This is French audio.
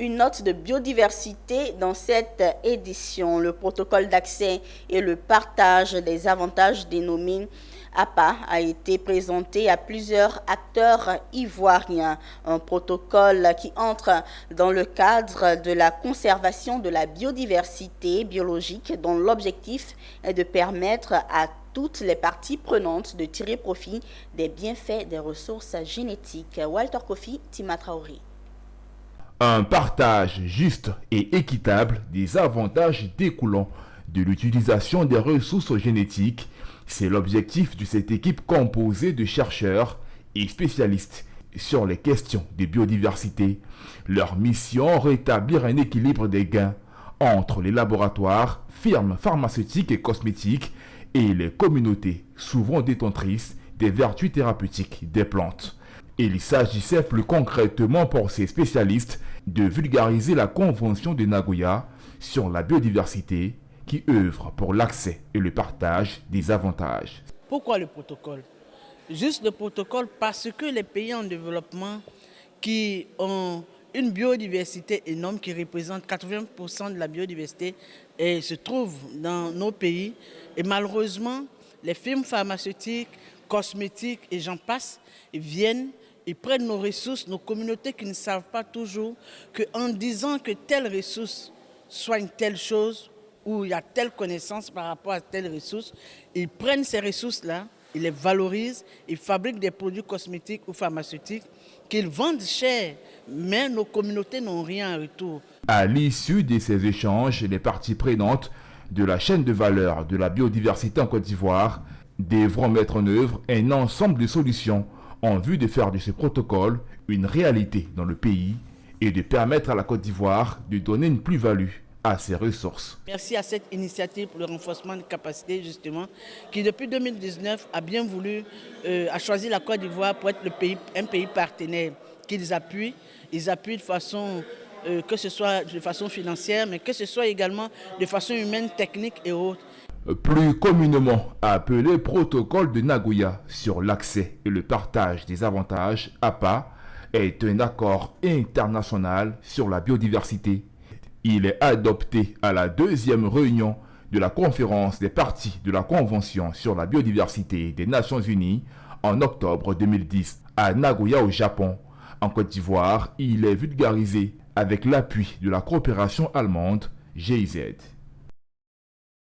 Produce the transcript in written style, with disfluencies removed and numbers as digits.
une note de biodiversité dans cette édition. Le protocole d'accès et le partage des avantages dénommé APA a été présenté à plusieurs acteurs ivoiriens. Un protocole qui entre dans le cadre de la conservation de la biodiversité biologique dont l'objectif est de permettre à toutes les parties prenantes de tirer profit des bienfaits des ressources génétiques. Walter Kofi, Tima Traoré. Un partage juste et équitable des avantages découlant de l'utilisation des ressources génétiques, c'est l'objectif de cette équipe composée de chercheurs et spécialistes sur les questions de biodiversité. Leur mission, rétablir un équilibre des gains entre les laboratoires, firmes pharmaceutiques et cosmétiques et les communautés, souvent détentrices des vertus thérapeutiques des plantes. Il s'agissait plus concrètement pour ces spécialistes de vulgariser la Convention de Nagoya sur la biodiversité qui œuvre pour l'accès et le partage des avantages. Pourquoi le protocole? Juste le protocole parce que les pays en développement qui ont une biodiversité énorme qui représente 80% de la biodiversité et se trouvent dans nos pays. Et malheureusement, les firmes pharmaceutiques, cosmétiques et j'en passe viennent et prennent nos ressources, nos communautés qui ne savent pas toujours qu'en disant que telle ressource soigne telle chose ou il y a telle connaissance par rapport à telle ressource, ils prennent ces ressources-là, ils les valorisent, ils fabriquent des produits cosmétiques ou pharmaceutiques qu'ils vendent cher, mais nos communautés n'ont rien en retour. À l'issue de ces échanges, les parties prenantes de la chaîne de valeur de la biodiversité en Côte d'Ivoire devront mettre en œuvre un ensemble de solutions en vue de faire de ce protocole une réalité dans le pays et de permettre à la Côte d'Ivoire de donner une plus-value à ses ressources. Merci à cette initiative pour le renforcement des capacités, justement, qui depuis 2019 a bien voulu, a choisi la Côte d'Ivoire pour être un pays partenaire qu'ils appuient. Ils appuient de façon, que ce soit de façon financière, mais que ce soit également de façon humaine, technique et autres. Plus communément appelé protocole de Nagoya sur l'accès et le partage des avantages, APA, est un accord international sur la biodiversité. Il est adopté à la deuxième réunion de la conférence des parties de la Convention sur la biodiversité des Nations Unies en octobre 2010 à Nagoya au Japon. En Côte d'Ivoire, il est vulgarisé avec l'appui de la coopération allemande GIZ.